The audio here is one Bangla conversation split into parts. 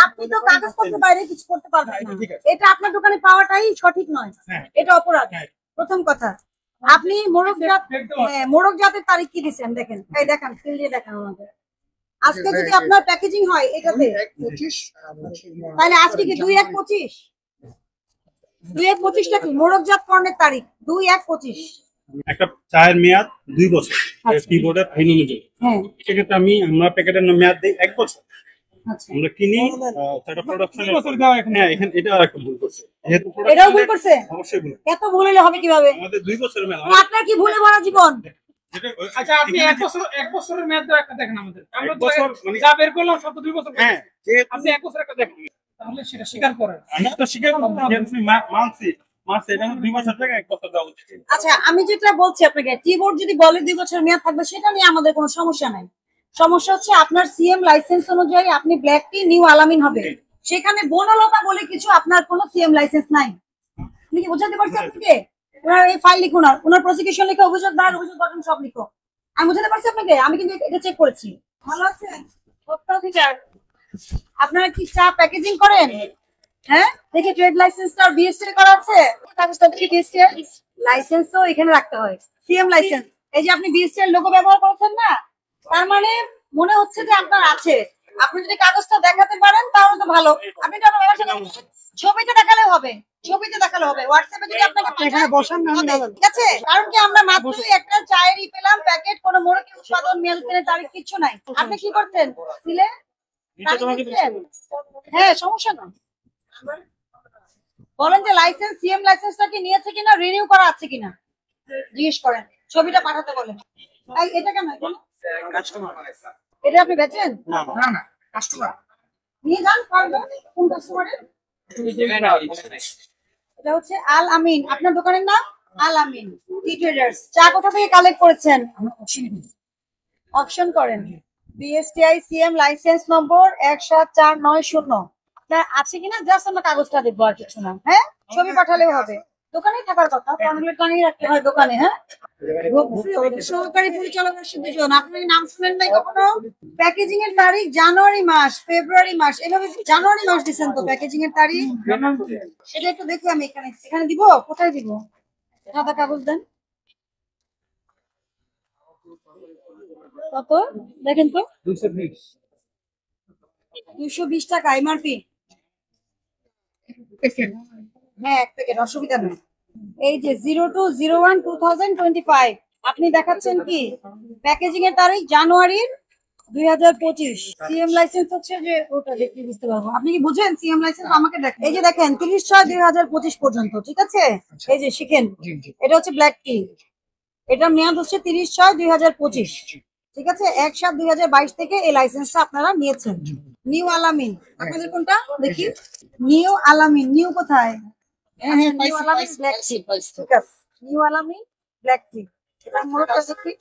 আপনি তো কাগজপত্র বাইরে কিছু করতে পারবেন না, এটা আপনার দোকানে পাওয়াটাই সঠিক নয়, এটা অপরাধ। প্রথম কথা, আপনি মোড়ক জাতের তারিখ কি দিচ্ছেন দেখেন, এই দেখেন ফিল দিয়ে দেখেন আমাদের। আজকে যদি আপনার প্যাকেজিং হয় এটাতে, তাহলে আজকে কি 2/1/25? 2/1/25টা কি মোড়ক জাত পণ্যের তারিখ? 2/1/25 একটা চায়ের মেয়াদ 2 বছর কিবোর্ডের আইন অনুযায়ী। হ্যাঁ, সেক্ষেত্রে আমরা প্যাকেটের মেয়াদ দিই 1 বছর। আমরা কিনি তার প্রোডাকশন বছর দাও। হ্যাঁ, এখানে এটা একটা ভুল করছে, যেহেতু এটাও ভুল করছে। অবশ্যই ভুল। এত ভুল হলে হবে কিভাবে? আমাদের 2 বছরের মেয়াদ। আপনার কি ভুলে ভরা জীবন? আচ্ছা, আপনি 1 বছরের মেয়াদ একটা দেখেন আমাদের। আমরা বছর মানে যা বের করলাম সব তো 2 বছর। হ্যাঁ, আপনি 1 বছর একটা দেখেন, তাহলে সেটা স্বীকার করেন। আমি তো স্বীকার করব, মানছি এটা 2 বছর থেকে 1 বছর দেওয়া উচিত। আচ্ছা, আমি যেটা বলছি আপনাকে, কিবোর্ড যদি বলে 2 বছর মেয়াদ থাকবে, সেটা নিয়ে আমাদের কোনো সমস্যা নাই। সমস্যা হচ্ছে আপনার সিএম লাইসেন্স অনুযায়ী আপনি ব্ল্যাক টি নিউ আলামিন হবে, সেখানে বনলতা বলে কিছু আপনার কোনো সিএম লাইসেন্স নাই। আপনি কি বোঝাতে পারছেন আপনাকে? ওনার এই ফাইল লিখুন, ওনার প্রসিকিউশন লিখে অভিযোগ দায়ের, অভিযোগ গঠন সব লিখো। আমি বোঝাতে পারছি আপনাকে? আমি কিন্তু এটা চেক করেছি। ভালো আছে? আপনারা কি চা প্যাকেজিং করেন? হ্যাঁ, দেখি ট্রেড লাইসেন্সটা আর বিএসটি করা আছে। কাগজটা দেখি বিএসটি লাইসেন্স তো এখানে রাখতে হয়, সিএম লাইসেন্স। এই যে আপনি বিএসটি এর লোগো ব্যবহার করছেন না, তার মানে মনে হচ্ছে যে আপনার আছে। আপনি যদি কাগজটা দেখাতে পারেন তাহলে তো ভালো। আপনি তো ছবিতে দেখালে হবে, ছবিতে দেখালে হবে। হোয়াটসঅ্যাপে যদি আপনাকে এখানে বসান না, ঠিক আছে? কারণ কি আমরা মাত্রই একটা চায়েরই পেলাম প্যাকেট, কোনো মোড়কে উৎপাদন মেয়াদ তারিখ কিছু নাই। আপনি কি করতেন? সিলে হ্যাঁ, সমস্যা না। বলেন যে লাইসেন্স, সিএম লাইসেন্সটা কি নিয়েছে কিনা, রিনিউ করা আছে কিনা জিজ্ঞেস করেন, ছবিটা পাঠাতে বলেন। এটা কেন? কাস্টমার, এটা আপনি বেচেন? না না, কাস্টমার নিয়ে যান। কোন কাস্টমারের? এটা হচ্ছে আল আমিন, আপনার দোকানের নাম আল আমিন টি ট্রেডার্স। চা কোথা থেকে কালেক্ট করেছেন? অপশন করেন। বিএসটিআই সিএম লাইসেন্স নম্বর 17490 আপনার আছে কিনা জাস্ট আমরা কাগজটা দেখবো, আর কিছু না। হ্যাঁ, ছবি পাঠালেও হবে। দোকানে থাকার কথা, টানিয়ে রাখতে হয় দোকানে। হ্যাঁ, সহকারী পরিচালকের সাথে আপনার নাম শুনেন নাই কখনো? প্যাকেজিং এর তারিখ জানুয়ারি মাস, ফেব্রুয়ারি মাস, এভাবে জানুয়ারি মাস দিচ্ছেন তো প্যাকেজিং এর তারিখ। সেটা একটু দেখি আমি এখানে দিব। কোথায় দিব? সাদা কাগজ দেন। কত দেখেন তো? 220 টাকা এমআরপি। হ্যাঁ, এক প্যাকেট, অসুবিধা নেই। এই যে 02/01/2025 আপনি দেখাচ্ছেন কি প্যাকেজিং এর তারিখ জানুয়ারির 2025। সিএম লাইসেন্স হচ্ছে যে ওটা দেখে বুঝতে পারবো। আপনি কি বুঝেন সিএম লাইসেন্স? আমাকে দেখেন, এই যে দেখেন 30/6/2025 পর্যন্ত, ঠিক আছে? এই যে শিখেন, এটা হচ্ছে ব্ল্যাক টি, এটা মেয়াদ হচ্ছে 30/6/2025, ঠিক আছে? 1/7/2022 থেকে এই লাইসেন্সটা আপনারা নিয়েছেন। নিউ আলামিন, আপনাদের কোনটা দেখি? নিউ আলামিন, নিউ কোথায়? নিউ আলামিন ব্ল্যাক টি, ঠিক আছে? নিউ আলামিন ব্ল্যাক টি, এটা মোড়কটা দেখি।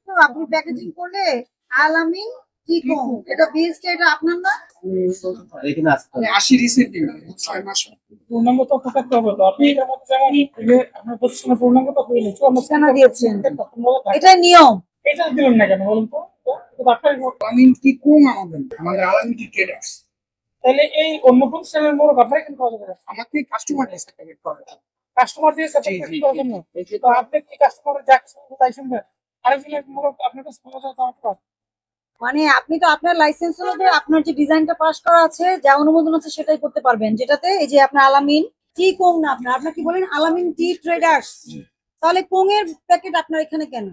তো আপনি প্যাকেজিং করলে আলামিন কি কম, এটা বিএসটি, এটা আপনার না? এখানে আসছে 80 রিসেন্টলি 6 মাস পূর্ণাঙ্গ তথ্য থাকতে হবে। তো আপনি এর মধ্যে যেমন আপনার প্রতিষ্ঠানের পূর্ণাঙ্গ তথ্য দিলেন, কেন দিয়েছেন? এটা নিয়ম। এটা দিলেন না কেন বলুন তো? আলামিন কি কম আমাদের আলামিন কি ট্রেডার্স, তাহলে এই অন্য প্রতিষ্ঠানের মোড়ক আপনারা কেন পাওয়া যাবে? আমাকে কাস্টমার দিয়ে সার্টিফিকেট করা, কাস্টমার দিয়ে সার্টিফিকেট করার জন্য। তো আপনি কি কাস্টমারের যা কিছু তাই শুনবেন? আরেকজনের মোড়ক আপনার কাছে পাওয়া যায় তো? মানে আপনি তো আপনার লাইসেন্স অনুযায়ী আপনার যে ডিজাইনটা পাস করা আছে, যা অনুমোদন আছে সেটাই করতে পারবেন, যেটাতে এই যে আপনার আলামিন টি কোং না, আপনার কি বলেন আলামিন টি ট্রেডার্স, তাহলে কোং এর প্যাকেট আপনার এখানে কেন?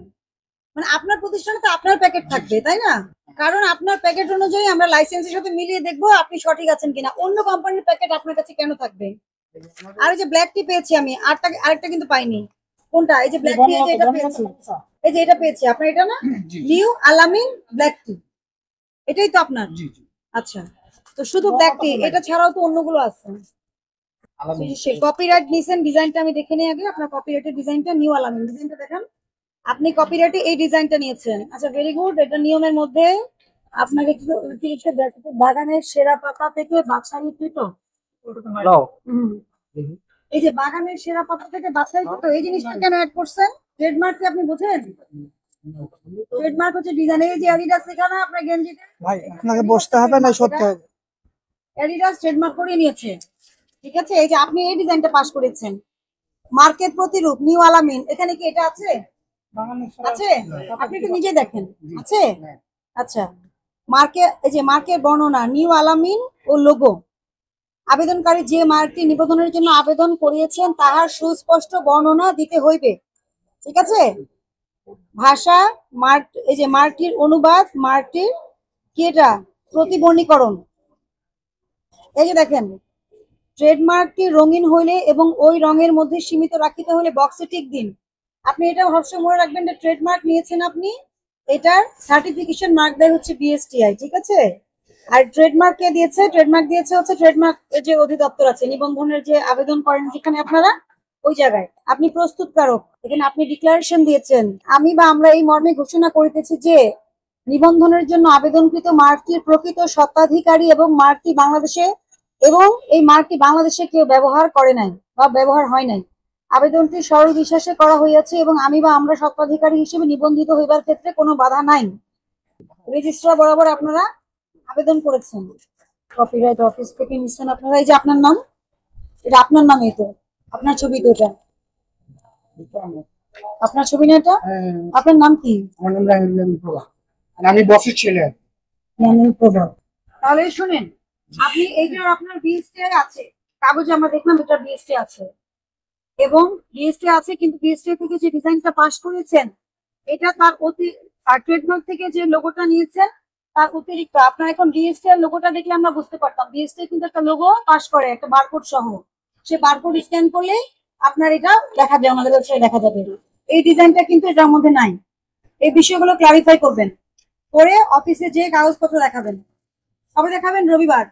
মানে আপনার প্রতিষ্ঠানে তো আপনার প্যাকেট থাকবে, তাই না? কারণ আপনার প্যাকেট অনুযায়ী আমরা লাইসেন্সের সাথে মিলিয়ে দেখবো আপনি সঠিক আছেন কিনা। অন্য কোম্পানির প্যাকেট আপনার কাছে কেন থাকবে? আর এই যে ব্ল্যাক টি পেয়েছি আমি, আরেকটা কিন্তু পাইনি। কোনটা? এই যে ব্ল্যাক টি, এই যে এটা পেয়েছি, এই যে এটা পেয়েছি, আপনার এটা না? নিউ আলামিন ব্ল্যাক টি, এটাই তো আপনার? আচ্ছা, তো শুধু ব্ল্যাক টি, এটা ছাড়াও তো অন্যগুলো আছে। কপিরাইট নিছেন, ডিজাইনটা আমি দেখে নিই আগে। আপনার কপিরাইটের ডিজাইনটা নিউ আলামিন ডিজাইনটা দেখান। আপনি কপিরাইটে এই ডিজাইনটা নিয়েছেন, আচ্ছা ভেরি গুড। এটা নিয়মের মধ্যে আপনাকে বাগানের সেরা পাতা থেকে বাছাইকৃত, এই যে বাগানের সেরা পাতা থেকে বাছাইকৃত, এই জিনিসটা কেন অ্যাড করছেন? ট্রেডমার্ক কি আপনি বোঝেন? ট্রেডমার্ক হচ্ছে ডিজাইন। এই যে অ্যাডিডাস লেখা না আপনার গেঞ্জিতে, ভাই আপনাকে বসতে হবে না সত্যি হবে। অ্যাডিডাস ট্রেডমার্ক করে নিয়েছে, ঠিক আছে। এই যে আপনি এই ডিজাইনটা পাস করেছেন, মার্কেট প্রতিরূপ নিউ আলামিন, এখানে কি এটা আছে? আছে, আপনি একটু নিজে দেখেন আছে। আচ্ছা, মার্কেট, এই যে মার্কের বর্ণনা নিউ আলামিন ও লোগো। আবেদনকারী যে মার্কটি নিবন্ধনের জন্য আবেদন করিয়েছেন তাহার সুস্পষ্ট বর্ণনা দিতে হইবে, ঠিক আছে। ভাষা মার্ক, এই যে মার্কটির অনুবাদ, মার্কটির কি এটা প্রতিবর্ণীকরণ। এই যে দেখেন, ট্রেডমার্কটি রঙিন হইলে এবং ওই রঙের মধ্যে সীমিত রাখিতে হলে বক্সে টিক দিন। আপনি এটা সবসময় মনে রাখবেন যে ট্রেডমার্ক নিয়েছেন আপনি, এটার সার্টিফিকেশন মার্ক দেয় হচ্ছে বিএসটিআই, ঠিক আছে। আর ট্রেডমার্ক কে দিয়েছে? ট্রেডমার্ক দিয়েছে হচ্ছে ট্রেডমার্ক যে অধিদপ্তর আছে, নিবন্ধনের যে আবেদন করেন যেখানে আপনারা, ওই জায়গায়। আপনি প্রস্তুতকারক, এখানে আপনি ডিক্লারেশন দিয়েছেন, আমি বা আমরা এই মর্মে ঘোষণা করিতেছি যে নিবন্ধনের জন্য আবেদনকৃত মার্কটির প্রকৃত স্বত্বাধিকারী এবং মার্কটি বাংলাদেশে, এবং এই মার্কটি বাংলাদেশে কেউ ব্যবহার করে নাই বা ব্যবহার হয় নাই। আবেদনটি সরল বিশ্বাসে করা হইয়াছে এবং আমি বা আমরা স্বত্বাধিকারী হিসেবে নিবন্ধিত হইবার ক্ষেত্রে কোনো বাধা নাই। রেজিস্ট্রার বরাবর আপনারা আবেদন করেছেন, কপিরাইট অফিস থেকে নিচ্ছেন আপনারা। এই যে আপনার নাম, এটা আপনার নাম, এই তো আপনার ছবি, তো এটা আপনার ছবি না? এটা আপনার নাম কি? আমার নাম রাহিম প্রভা, আর আমি বসের ছেলে। তাহলে শুনেন, আপনি এইটার আপনার বিএসটি আছে, কাগজে আমরা দেখলাম এটা বিএসটি আছে, এবং বিএসটি আছে, কিন্তু বিএসটি থেকে যে ডিজাইনটা পাস করেছেন এটা তার আর ট্রেডমার্ক থেকে যে লোগোটা নিয়েছেন তার অতিরিক্ত। আপনার এখন বিএসটি এর লোগোটা দেখলে আমরা বুঝতে পারতাম, বিএসটি কিন্তু একটা লোগো পাস করে, একটা বারকোড সহ। সে বারকোড স্ক্যান করলে আপনার এটা দেখা যাবে, আমাদের ওয়েবসাইটে দেখা যাবে। এই ডিজাইনটা কিন্তু এটার মধ্যে নাই। এই বিষয়গুলো ক্লারিফাই করবেন, করে অফিসে যে কাগজপত্র দেখাবেন, কবে দেখাবেন? রবিবার।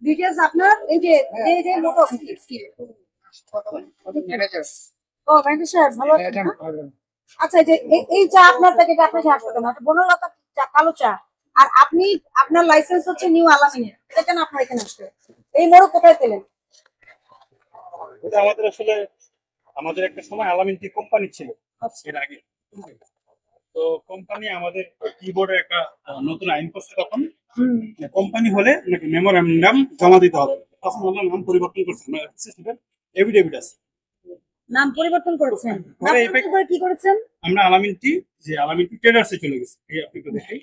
ডিটেলস আপনার এই যে লোগো। ও ম্যানেজার সাহেব ভালো আছেন না? আচ্ছা, এই চা আপনার প্যাকেটে আপনি চা করবেন, বনলতা চা, কালো চা। আর আপনি, আপনার লাইসেন্স হচ্ছে নিউ আলামিনের, এটা কেন আপনার এখানে আসবে? এই মোড়ক কোথায় পেলেন? এটা আমাদের আসলে আমাদের একটা সময় আলামিন টি কোম্পানি ছিল এর আগে। তো কোম্পানি আমাদের কিবোর্ডে একটা নতুন আইন করছে, তখন কোম্পানি হলে মেমোরেন্ডাম জমা দিতে হবে, তখন আমরা নাম পরিবর্তন করছি। এভিডেভিট আছে, নাম পরিবর্তন করেছেন, কি করেছেন? আমরা আলামিন টি, যে আলামিন টি ট্রেডার্সে চলে গেছে। এই আপনি তো দেখাই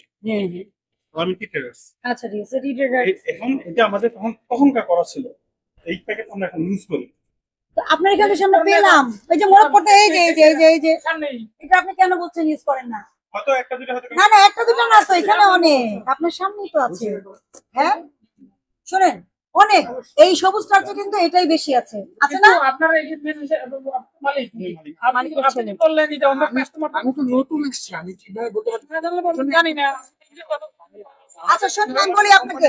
আলামিন টি ট্রেডার্স। আচ্ছা, ঠিক আছে, রিডার। এখন এটা আমাদের তখনকার করা ছিল, এই প্যাকেট আমরা এখন ইউজ করি। তো আপনার এখানে আমরা পেলাম এই যে মোড়ক করতে, এই যে এটা আপনি কেন বলছেন ইউজ করেন না? হয়তো একটা দুটো, হয়তো না, একটা দুটো না, তো এখানে অনেক, আপনার সামনেই তো আছে। হ্যাঁ শোনেন, অনেক, এই সবুজ কার্যে কিন্তু এটাই বেশি আছে, আছে না? আপনারা এই যে মালিক, আপনি বললেন এটা অন্য কাস্টমার। আমি তো নতুন এসেছি, আমি কিভাবে বলতে পারছি না, জানি না। আচ্ছা শুনুন, আমি বলি আপনাকে,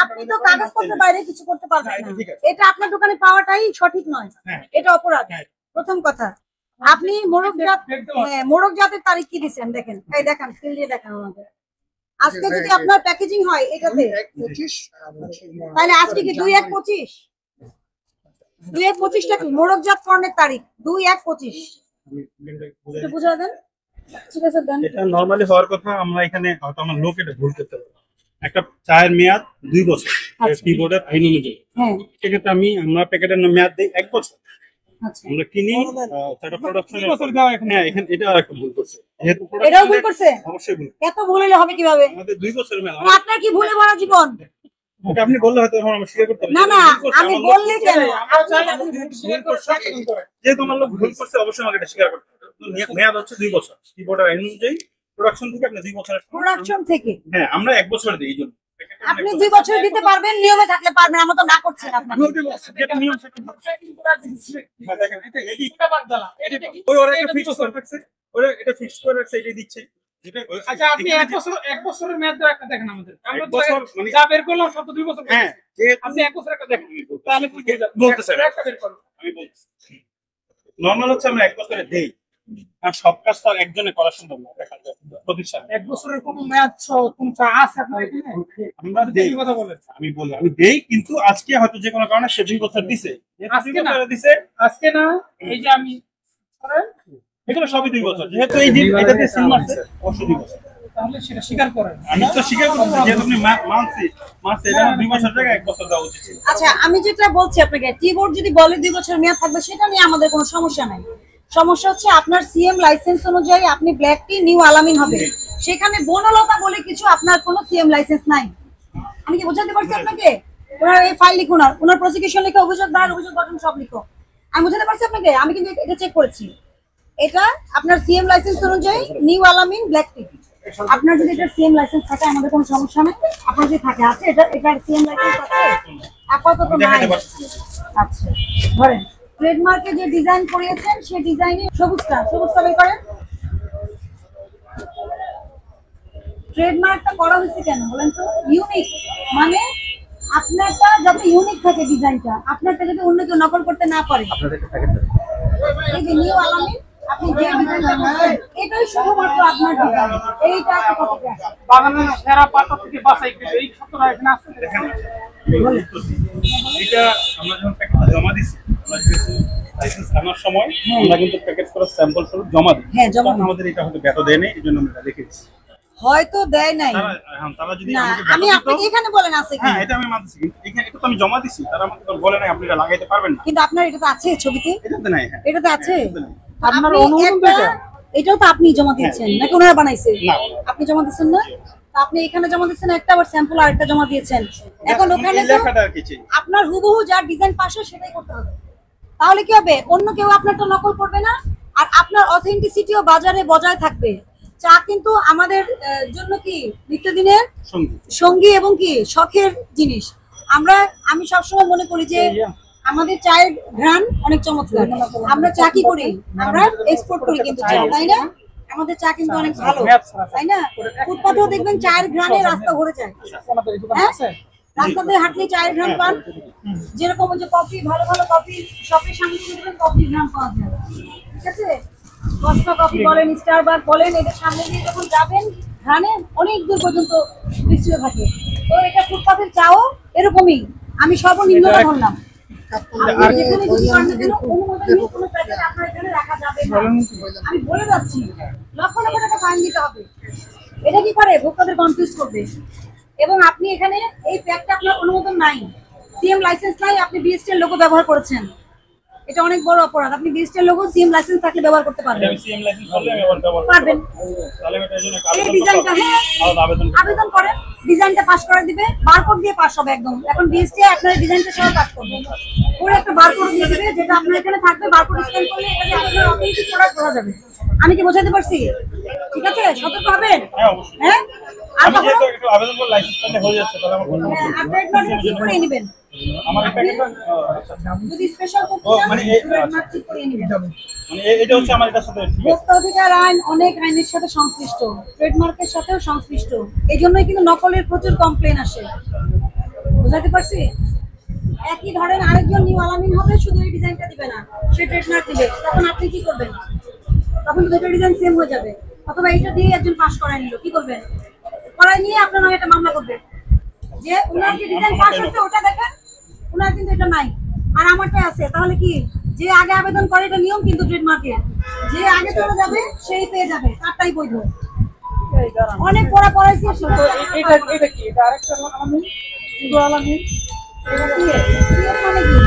আপনি তো কাগজপত্রের বাইরে কিছু করতে পারবেন না, এটা আপনার দোকানে পাওয়াটাই সঠিক নয়, এটা অপরাধ। প্রথম কথা, আপনি মোড়ক জাতের তারিখ কি দিচ্ছেন দেখেন, এই দেখেন, ফিল দিয়ে দেখেন আমাদের। আজকে যদি আপনার প্যাকেজিং হয় এটাতে, তাহলে আজকে কি 2/1/25? 2/1/25টা কি মোড়ক জাত করণের তারিখ? 2/1/25 একটু বুঝা দেন। ঠিক আছে, দেন। এটা নরমালি হওয়ার কথা, আমরা এখানে হয়তো আমার লোক এটা ভুল করতে পারে। একটা চায়ের মেয়াদ 2 বছর কিবোর্ডের আইন অনুযায়ী, সেক্ষেত্রে আমরা প্যাকেটের মেয়াদ দিই 1 বছর। আমরা কিনি সেটা প্রোডাকশন বছর দাও, এখানে এখানে এটা একটা ভুল করছে, যেহেতু এটাও ভুল করছে, অবশ্যই ভুল। এত ভুল হলে হবে কিভাবে? আমাদের 2 বছরের মেয়াদ। আপনার কি ভুলে ভরা জীবন? ওটা আপনি বললে হয়তো আমরা স্বীকার করতে পারি না, আমি বললে কেন? যেহেতু আমার লোক ভুল করছে, অবশ্যই আমাকে এটা স্বীকার করতে হবে। মেয়াদ হচ্ছে 2 বছর কিবোর্ডের আইন অনুযায়ী। প্রোডাকশন থেকে আপনি 2 বছরের, প্রোডাকশন থেকে হ্যাঁ আমরা 1 বছর দিই। এই জন্য আপনি 2 বছর দিতে পারবেন, নিয়মে থাকলে পারবেন, আমরা তো না করছি না। আপনার যেটা নিয়ম সেটা দেখেন, এটা ওই ওরা একটা ফিক্স করে রাখছে, ওরা এটা ফিক্স করে রাখছে, এটাই দিচ্ছে। আচ্ছা, আপনি 1 বছরের মেয়াদ ধরে একটা দেখেন আমাদের, আমরা মানে যা বের করলাম সব তো 2 বছর। হ্যাঁ, আপনি 1 বছর একটা দেখেন, তাহলে বলতেছেন একটা বের করুন। আমি বলছি নরমাল হচ্ছে আমরা 1 বছরে দেই, আর সব কাজ তো একজনে করা সম্ভব না। দেখা যায় প্রতিষ্ঠান 1 বছরের কোনো মেয়াদ কোন চা আছে আপনার এখানে? আমরা দেই, কথা বলেন। আমি দেই, কিন্তু আজকে হয়তো যে কোনো কারণে সে 2 বছর দিছে, আজকে না দিছে, আজকে না। এই যে আমি এগুলো সবই 2 বছর, যেহেতু এই যে এটাতে সিল মারছে অবশ্যই 2 বছর। তাহলে সেটা স্বীকার করেন। আমি তো স্বীকার করছি, যেহেতু আপনি মানছি এটা 2 বছর জায়গায় 1 বছর দেওয়া উচিত ছিল। আচ্ছা, আমি যেটা বলছি আপনাকে, টিবোর্ড যদি বলে 2 বছর মেয়াদ থাকবে, সেটা নিয়ে আমাদের কোনো সমস্যা নাই। সমস্যা হচ্ছে আপনার সিএম লাইসেন্স অনুযায়ী আপনি ব্ল্যাক টি নিউ আলামিন হবে, সেখানে বনলতা বলে কিছু আপনার কোনো সিএম লাইসেন্স নাই। আমি কি বোঝাতে পারছি আপনাকে? ওনার এই ফাইল লিখুন, ওনার প্রসিকিউশন লিখে অভিযোগ দায়ের, অভিযোগ গঠন সব লিখো। আমি বোঝাতে পারছি আপনাকে? আমি কিন্তু এটা চেক করেছি, এটা আপনার সিএম লাইসেন্স অনুযায়ী নিউ আলামিন ব্ল্যাক টি। আপনার যদি এটা সিএম লাইসেন্স থাকে আমাদের কোনো সমস্যা নেই। আপনার যদি থাকে, আছে এটার সিএম লাইসেন্স আছে আপাতত নাই। আচ্ছা, ধরেন ট্রেডমার্কে যে ডিজাইন করিয়েছেন সেই ডিজাইনে সবুজটা বের করেন। ট্রেডমার্কটা করা হয়েছে কেন বলেন তো? ইউনিক, মানে আপনারটা যাতে ইউনিক থাকে, ডিজাইনটা আপনারটা যদি অন্য কেউ নকল করতে না পারে। এই যে নিউ আলামিন, আপনি যে ডিজাইনটা করছেন এটাই শুধুমাত্র আপনার ডিজাইন। এইটা কত টাকা? বাগানের সেরা পাতা থেকে বাছাই করে এই সত্যটা এখানে আছে। এটা আমরা যখন প্যাকেট জমা দিছি, আমরা যেহেতু লাইসেন্স আনার সময় আমরা কিন্তু প্যাকেট করা স্যাম্পল স্বরূপ জমা দিই। হ্যাঁ, জমা দিই। আমাদের এটা হয়তো ব্যাটো দেয় নাই, এজন্য আমরা রেখে দিছি। হয়তো দেয় নাই, তারা যদি না আমাকে আমি ব্যাটো আপনাকে দিত, এখানে বলেন আছে কি? হ্যাঁ এটা আমি মানছি, কিন্তু এখানে এটা তো আমি জমা দিছি, তারা আমাকে তো বলে নাই আপনি এটা লাগাইতে পারবেন না। কিন্তু আপনার এটা তো আছে ছবিতে, এটা তো নাই। হ্যাঁ এটাতে আছে। এটা নাই। আপনার আপনি অনুমোদন তো একটা- এটা? এটাও তো আপনি জমা দিয়েছেন নাকি ওনারা বানাইছে? না, আপনি জমা দিয়েছেন না? তো আপনি এখানে জমা দিয়েছেন একটা, আবার স্যাম্পল আরেকটা জমা দিয়েছেন। এখন ওখানে এই তো লেখাটা আর কি চাই। আপনার হুবহু যার ডিজাইন পাশে সেটাই করতে হবে। তাহলে কি হবে? অন্য কেউ আপনারটা নকল করবে না, আর আপনার অথেন্টিসিটিও বাজারে বজায় থাকবে। চা কিন্তু আমাদের জন্য কি নিত্যদিনের সঙ্গী। সঙ্গী এবং কি শখের জিনিস। আমি সবসময় মনে করি যে আমাদের চায়ের ঘ্রাণ অনেক চমৎকার। আমরা চা কি করি? আমরা এক্সপোর্ট করি কিন্তু চা, তাই না? আমাদের চা কিন্তু অনেক ভালো, তাই না? ফুটপাতেও দেখবেন চায়ের ঘ্রাণে রাস্তা ভরে যায়। আমাদের এই দোকান হ্যাঁ? আছে। রাস্তা দিয়ে হাঁটলে চায়ের ঘ্রাণ পান। যেরকম যে কফি, ভালো ভালো কফি শপের সামনে দিয়ে দেখবেন কফির ঘ্রাণ পাওয়া যায়, ঠিক আছে? কস্টা কফি বলেন, স্টারবাক বলেন, এদের সামনে দিয়ে যখন যাবেন ঘ্রাণে অনেক দূর পর্যন্ত মিশ্রিত থাকে। তো এটা ফুটপাতের চাও এরকমই। আমি সর্বনিম্নটা বললাম। আপনি যেখানে যদি করেন না কেন, অনুমোদন নিয়ে কোনো প্যাকেট আপনার এখানে রাখা যাবে না। আমি বলে যাচ্ছি, লক্ষ লক্ষ টাকা ফাইন দিতে হবে। এটা কি করে? ভোক্তাদের কনফিউজ করবে। এবং আপনি এখানে এই প্যাকটা আপনার অনুমোদন নাই, সিএম লাইসেন্স নাই, আপনি বিএসটি এর লোগো ব্যবহার করেছেন, এটা অনেক বড় অপরাধ। আপনি বিএসটি এর লোগো সিএম লাইসেন্স থাকলে ব্যবহার করতে পারবেন। আমি সিএম লাইসেন্স হলে আমি আবার ব্যবহার করতে পারবেন। তাহলে আমি এটার জন্য এই ডিজাইনটা আবেদন করেন, ডিজাইনটা পাস করে দিবে, বারকোড দিয়ে পাস হবে একদম। এখন বিএসটি আপনার ডিজাইনটা সহ পাস করবে, পুরো একটা বারকোড দিয়ে দিবে, যেটা আপনার এখানে থাকবে। বারকোড স্ক্যান করলে এটা যে আপনার অথেন্টিক প্রোডাক্ট বোঝা যাবে। আমি কি বোঝাতে পারছি? ঠিক আছে, সতর্ক হবেন। হ্যাঁ অবশ্যই। হ্যাঁ, আর আমি কখনো যেহেতু একটু আবেদন করে লাইসেন্স করলে হয়ে যাচ্ছে, তাহলে আমার কোনো হ্যাঁ, আর ট্রেডমার্ক ঠিক করে নেবেন। আমার এই প্যাকেটটা যদি স্পেশাল করতে ও, চান, মানে ট্রেডমার্ক ঠিক করে নেবেন। মানে এটা হচ্ছে আমার এটার সাথে ঠিক আছে। ভোক্তা অধিকার আইন অনেক আইনের সাথে সংশ্লিষ্ট, ট্রেডমার্কের সাথেও সংশ্লিষ্ট। এই জন্যই কিন্তু নকলের প্রচুর কমপ্লেন আসে। বুঝাতে পারছি? একই ধরেন আরেকজন নিউ আলামিন হবে, শুধু এই ডিজাইনটা দিবে না, সে ট্রেডমার্ক দিবে। তখন আপনি কি করবেন? তখন দুটো ডিজাইন সেম হয়ে যাবে। অথবা এইটা দিয়ে একজন পাস করায় নিল, কি করবেন? করায় নিয়ে আপনার নামে একটা মামলা করবে যে উনার যে ডিজাইন পাস হচ্ছে ওটা দেখেন, উনার কিন্তু এটা নাই আর আমারটা আছে। তাহলে কি, যে আগে আবেদন করে, এটা নিয়ম কিন্তু ট্রেডমার্কের, যে আগে চলে যাবে সেই পেয়ে যাবে, তারটাই বৈধ। অনেক পড়া পড়াইছি। এটা কি? এটা আরেকটা আলামিন, শুধু আলামিন। এটা কি মানে কি?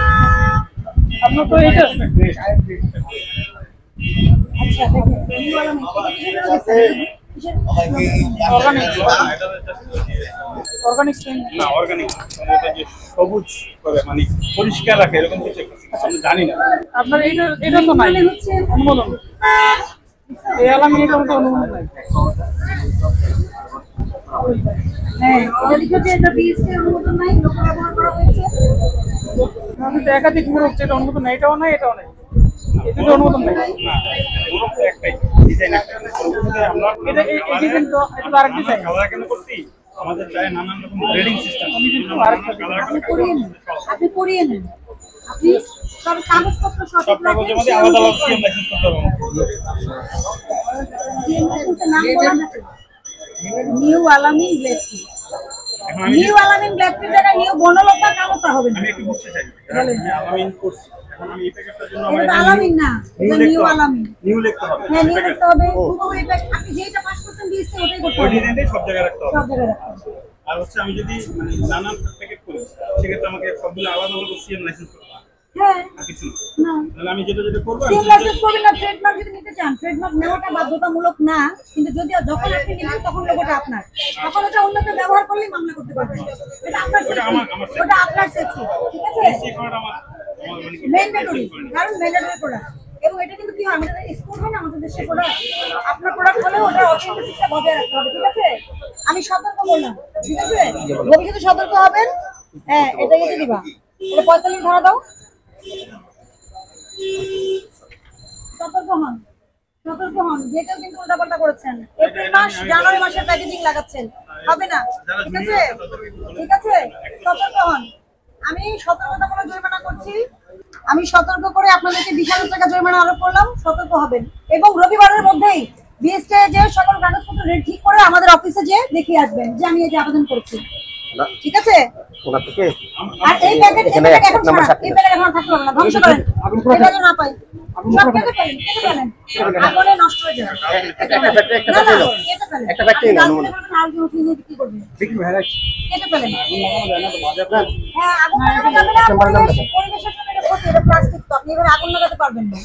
আপনার তো এটা আচ্ছা দেখেন, নিউ আলামিন অর্গানিক না অর্গানিক, এটা যে সবুজ করে মানে পরিষ্কার রাখে এরকম কিছু একটা আমি জানি না। আপনার এটা তো নাই হচ্ছে অনুমোদন। এই আলামিন এটা তো অনুমোদন নাই। হ্যাঁ, এটা লিখেছে এটা বিএসটি অনুমোদন নাই, লোক ব্যবহার করা হয়েছে। আমি তো একাধিক মোড় হচ্ছে, এটা অনুমোদন নাই, এটাও নাই, এটাও নাই, এই দুটো অনুমোদন নাই। না পুরো একটাই ডিজাইন একটা। আমরা এটা এই ডিজাইন তো এটা তো আরেক ডিজাইন। কালার কেন করছি? আমাদের চায় নানান রকম গ্রেডিং সিস্টেম। আপনি করিয়ে নেন, আপনি সব কাগজপত্র সব সঠিক কাগজের মধ্যে রাখেন। আলাদা আলাদা সিএম লাইসেন্স করতে হবে। সিএম লাইসেন্সের নাম বলা আছে, নিউ আলামিন ব্ল্যাক টি। এখন আমি নিউ আলামিন ব্ল্যাক টির জায়গায় নিউ বনলতা কালোটা হবে না। আমি একটু বুঝতে চাই আমি করছি, এখন আমি এই প্যাকেটটার জন্য এটা তো আলামিন না, এটা নিউ আলামিন। নিউ লিখতে হবে। হ্যাঁ, নিউ লিখতে হবে। হুবহু এই প্যাকেট আপনি যেটা 5% দিয়েছে ওটাই করতে ওই হবে। ডিজাইনটাই সব জায়গায় রাখতে হবে। সব জায়গায় রাখতে হবে। আর হচ্ছে আমি যদি মানে নানান প্যাকেট করি সেক্ষেত্রে আমাকে সবগুলো আলাদা আলাদা সিএম লাইসেন্স করতে হবে। হ্যাঁ, আর কিছু না। না। তাহলে আমি যেটা যেটা করবো সিম লাইসেন্স করবেন না, ট্রেডমার্ক যদি নিতে চান, ট্রেডমার্ক নেওয়াটা বাধ্যতামূলক না, কিন্তু যদি যখন আপনি নেবেন তখন লোগোটা আপনার। তখন ওটা অন্য কেউ ব্যবহার করলেই মামলা করতে পারবেন। এটা আপনার সেফটি, ওটা আপনার সেফটি, ঠিক আছে? সেই কারণে আমার মানে কি ম্যান্ডেটরি, কারণ ম্যান্ডেটরি প্রোডাক্ট। এবং এটা কিন্তু কি হয়, আমাদের এক্সপোর্ট হয় না আমাদের দেশের প্রোডাক্ট, আপনার প্রোডাক্ট হলে ওটার অথেন্টিসিটিটা বজায় রাখতে হবে, ঠিক আছে? আমি সতর্ক বললাম, ঠিক আছে? ভবিষ্যতে সতর্ক হবেন। হ্যাঁ, এটা কেটে দিবা। এটা 45 ধরা দাও। সতর্ক হন, সতর্ক হন। যে কেউ কিন্তু উল্টাপাল্টা করেছেন। এপ্রিল মাস, জানুয়ারি মাসের প্যাকেজিং লাগাচ্ছেন, হবে না, ঠিক আছে? ঠিক আছে, সতর্ক হন। আমি সতর্কতামূলক জরিমানা করছি। আমি সতর্ক করে আপনাদেরকে 20,000 টাকা জরিমানা আরোপ করলাম। সতর্ক হবেন এবং রবিবারের মধ্যেই বিএসটে যে সকল কাগজপত্র রেডি ঠিক করে আমাদের অফিসে যে দেখিয়ে আসবেন যে আমি এই যে আবেদন করছি, ঠিক আছে? ওনা থেকে আর এই প্যাকেট এখানে এখন এক নাম্বার ছাড়া, এই প্যাকেট এখন থাকতে হবে না, ধ্বংস করেন। এটা যেন না পাই, সব কেটে ফেলেন, কেটে ফেলেন, আগুনে নষ্ট হয়ে যাবে। একটা ফ্যাক্টরি একটা না, না, ফ্যাক্টরি কেটে ফেলেন। একটা ফ্যাক্টরি না অনুমান আর কি উঠিয়ে নিয়ে বিক্রি করবেন, বিক্রি হয়ে গেছে। কেটে ফেলেন। না হ্যাঁ, আগুন লাগানো যাবে না, পরিবেশের জন্য এটা ক্ষতি, এটা প্লাস্টিক, তো আপনি এবার আগুন লাগাতে পারবেন না।